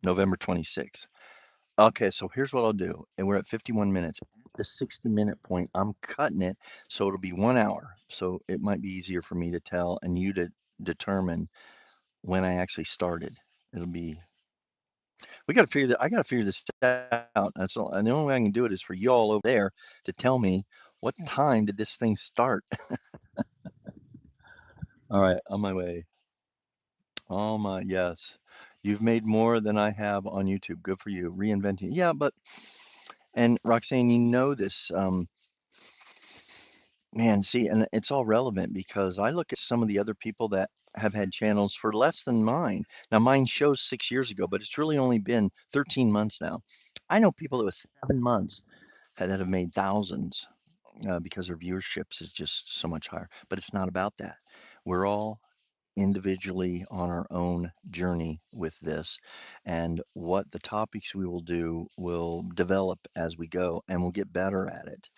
November 26th. Okay, so here's what I'll do. And we're at 51 minutes. At the 60-minute point, I'm cutting it so it'll be 1 hour. So it might be easier for me to tell and you to determine when I actually started. It'll be we got to figure that I got to figure this out. That's all. And the only way I can do it is for you all over there to tell me what time did this thing start. All right, on my way. Oh my, yes. You've made more than I have on YouTube. Good for you. Reinventing. Yeah, but and Roxanne, you know this. Man, see, and it's all relevant because I look at some of the other people that have had channels for less than mine. Now, mine shows 6 years ago, but it's really only been 13 months now. I know people that was 7 months that have made thousands because their viewerships is just so much higher. But it's not about that. We're all individually on our own journey with this, and what the topics we will do will develop as we go, and we'll get better at it.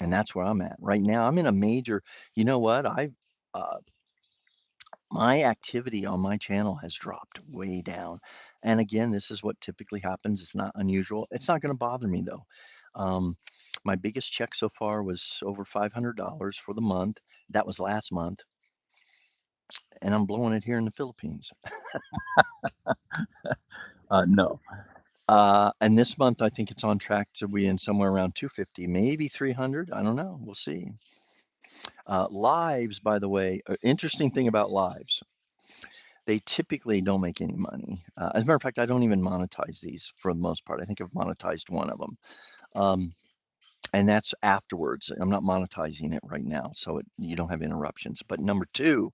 And that's where I'm at right now. I'm in a major, you know what? Uh, my activity on my channel has dropped way down. And again, this is what typically happens. It's not unusual. It's not going to bother me though. Um, my biggest check so far was over $500 for the month. That was last month, and I'm blowing it here in the Philippines. No. And this month, I think it's on track to be in somewhere around 250, maybe 300. I don't know. We'll see. Lives, by the way, interesting thing about lives, they typically don't make any money. As a matter of fact, I don't even monetize these for the most part. I think I've monetized one of them. Um, and that's afterwards. I'm not monetizing it right now, so you don't have interruptions. But number two,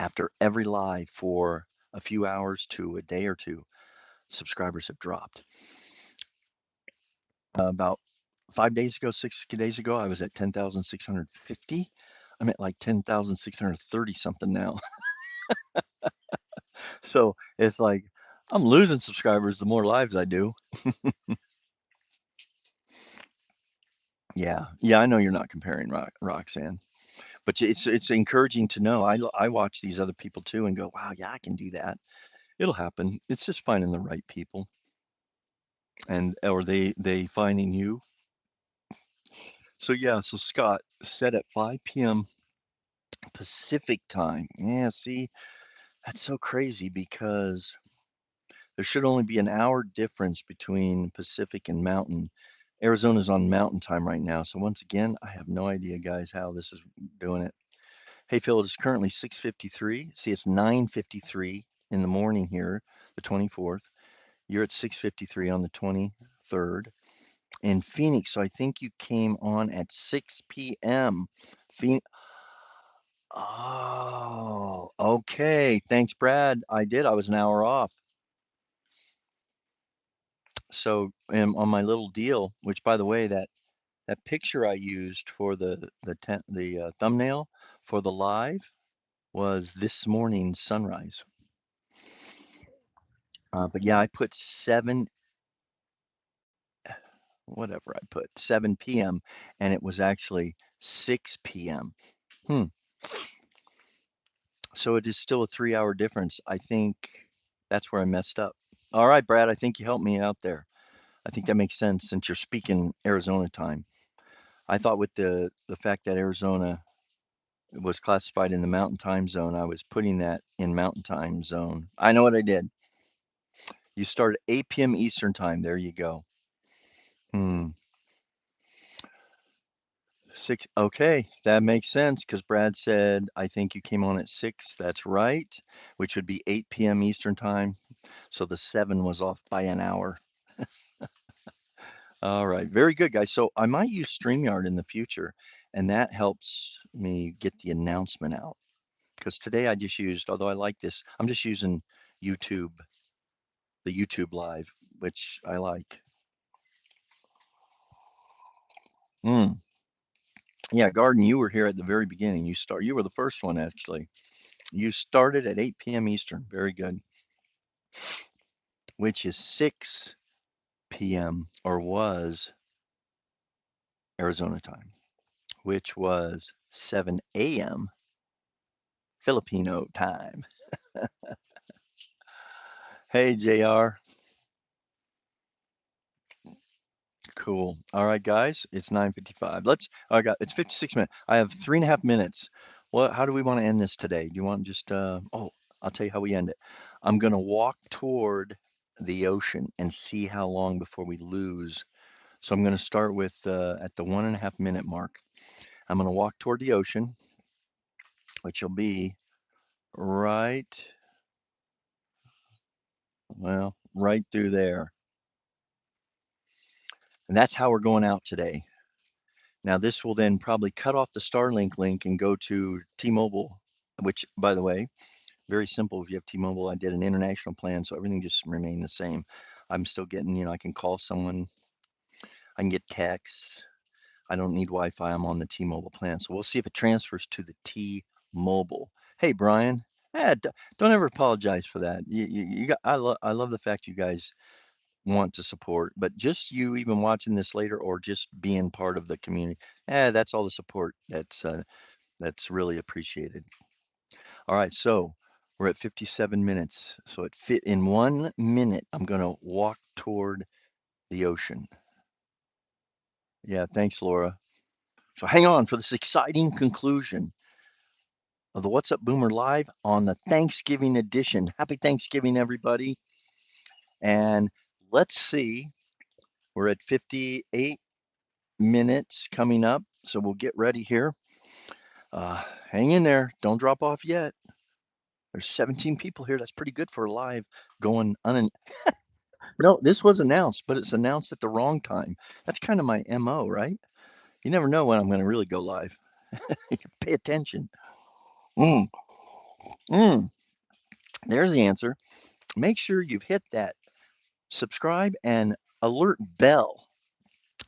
after every live for a few hours to a day or two, subscribers have dropped. About 5 days ago, 6 days ago, I was at 10,650. I'm at like 10,630 something now. So it's like I'm losing subscribers the more lives I do. Yeah, yeah, I know you're not comparing Roxanne, but it's encouraging to know. I watch these other people too and go, wow, yeah, I can do that. It'll happen. It's just finding the right people, and or they finding you. So yeah, so Scott set at 5 p.m. Pacific time. Yeah, see, that's so crazy because there should only be an hour difference between Pacific and Mountain. Arizona's on Mountain time right now. So once again, I have no idea, guys, how this is doing it. Hey, Phil, it is currently 6:53. See, it's 9:53 in the morning here, the 24th. You're at 6:53 on the 23rd in Phoenix. So I think you came on at 6 p.m. Phoenix. Oh, okay. Thanks, Brad. I did. I was an hour off. So on my little deal, which by the way, that picture I used for the thumbnail for the live was this morning's sunrise. But yeah, I put 7, whatever I put, 7 p.m. and it was actually 6 p.m. Hmm. So it is still a 3-hour difference. I think that's where I messed up. All right, Brad, I think you helped me out there. I think that makes sense since you're speaking Arizona time. I thought with the fact that Arizona was classified in the mountain time zone, I was putting that in mountain time zone. I know what I did. You start at 8 p.m. Eastern time. There you go. Hmm. 6. Okay, that makes sense because Brad said, I think you came on at 6. That's right, which would be 8 p.m. Eastern time. So the 7 was off by an hour. All right, very good, guys. So I might use StreamYard in the future, and that helps me get the announcement out. Because today I just used, although I like this, I'm just using YouTube, the YouTube Live, which I like. Mm. Yeah, Garden, you were here at the very beginning. You were the first one actually. You started at 8 p.m. Eastern. Very good. Which is 6 p.m. or was Arizona time, which was 7 a.m. Filipino time. Hey, JR. Cool. All right, guys, it's 9:55. It's 56 minutes. I have 3.5 minutes. How do we want to end this today? Do you want just, I'll tell you how we end it. I'm going to walk toward the ocean and see how long before we lose. So I'm going to start with, at the 1.5 minute mark. I'm going to walk toward the ocean, which will be right, well, right through there. And that's how we're going out today. Now, this will then probably cut off the Starlink link and go to T-Mobile, which, by the way, very simple. If you have T-Mobile, I did an international plan, so everything just remained the same. I'm still getting, I can call someone, I can get texts. I don't need Wi-Fi. I'm on the T-Mobile plan. So we'll see if it transfers to the T-Mobile. Hey, Brian. Don't ever apologize for that. I love the fact you guys want to support, but just you even watching this later or just being part of the community, that's all the support that's really appreciated. All right, so we're at 57 minutes. So it fit in 1 minute. I'm gonna walk toward the ocean. Yeah, thanks, Laura. So hang on for this exciting conclusion of the What's Up Boomer Live on the Thanksgiving edition. Happy Thanksgiving, everybody. And let's see, we're at 58 minutes coming up. So we'll get ready here. Hang in there. Don't drop off yet. There's 17 people here. That's pretty good for a live going un. No, this was announced, but it's announced at the wrong time. That's kind of my MO, right? You never know when I'm going to really go live. Pay attention. Mm, mm. There's the answer. Make sure you've hit that subscribe and alert bell.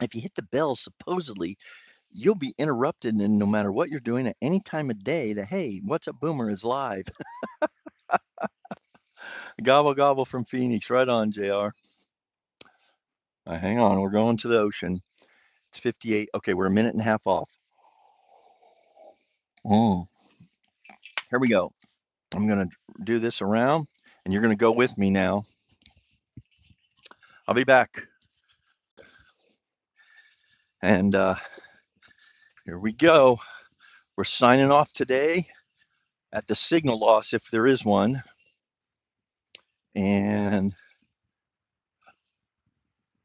If you hit the bell, supposedly you'll be interrupted, and no matter what you're doing at any time of day, that hey, What's Up Boomer is live. Gobble gobble from Phoenix. Right on, JR. Hang on, we're going to the ocean. It's 58. Okay, we're a minute and a half off. Mm. Here we go. I'm going to do this around, and you're going to go with me now. I'll be back. And here we go. We're signing off today at the signal loss, if there is one. And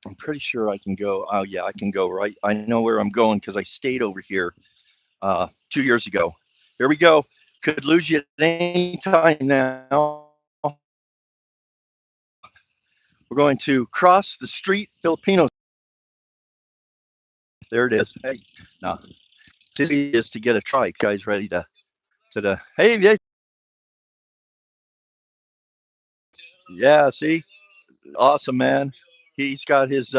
I'm pretty sure I can go. Oh, yeah, I can go right. I know where I'm going because I stayed over here 2 years ago. Here we go. Could lose you at any time now. We're going to cross the street, Filipinos. There it is. Hey, now, this is to get a trike. Guys, ready to the hey, yeah, see, awesome, man. He's got his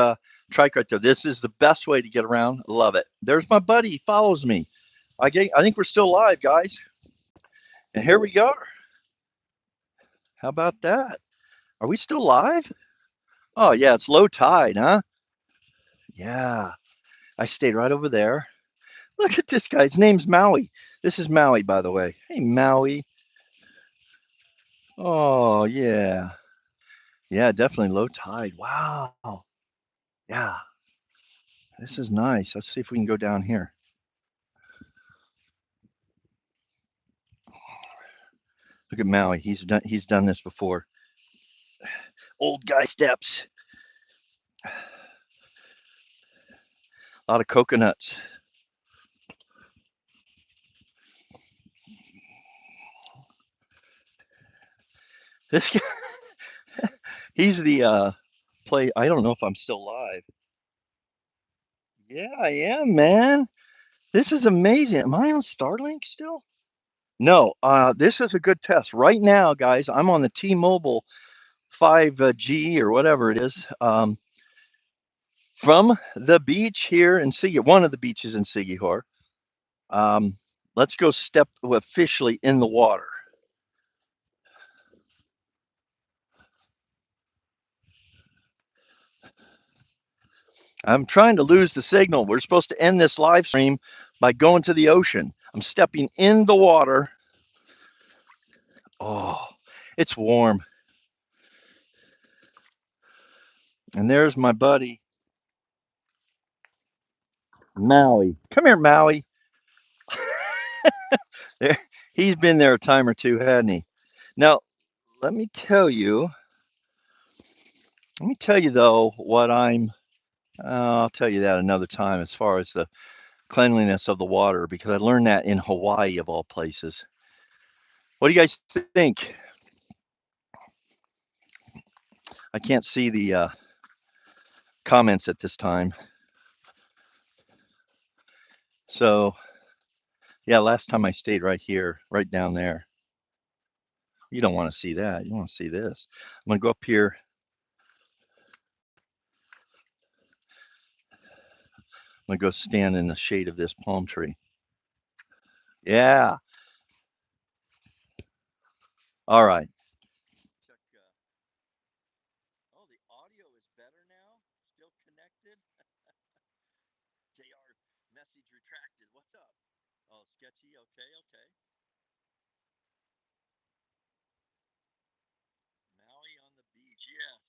trike right there. This is the best way to get around. Love it. There's my buddy. He follows me. I think we're still live, guys. And here we go. How about that? Are we still live? Oh, yeah, it's low tide, huh? Yeah, I stayed right over there. Look at this guy. His name's Maui. This is Maui, by the way. Hey, Maui. Oh, yeah. Yeah, definitely low tide. Wow. Yeah, this is nice. Let's see if we can go down here. Look at Maui. He's done this before. Old guy steps. A lot of coconuts. This guy, he's the play. I don't know if I'm still live. Yeah, I am, man. This is amazing. Am I on Starlink still? No, this is a good test. Right now, guys, I'm on the T-Mobile 5G or whatever it is, from the beach here in Siggihor, one of the beaches in Siggihor. Um, let's go step officially in the water. I'm trying to lose the signal. We're supposed to end this live stream by going to the ocean. I'm stepping in the water. Oh, it's warm. And there's my buddy, Maui. Come here, Maui. There, he's been there a time or two, hadn't he? Now, let me tell you, let me tell you though what I'll tell you that another time as far as the cleanliness of the water, because I learned that in Hawaii of all places. What do you guys think? I can't see the comments at this time. So, yeah, last time I stayed right here, right down there. You don't want to see that. You want to see this. I'm going to go up here. I'm going to go stand in the shade of this palm tree. Yeah. All right. Oh, the audio is better now. Still connected. JR message retracted. What's up? Oh, sketchy. Okay, okay. Maui on the beach. Yes.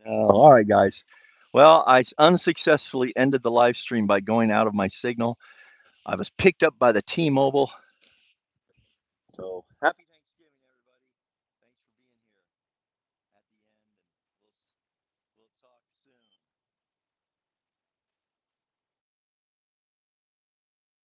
No. All right, guys. Well, I unsuccessfully ended the live stream by going out of my signal. I was picked up by the T-Mobile. So happy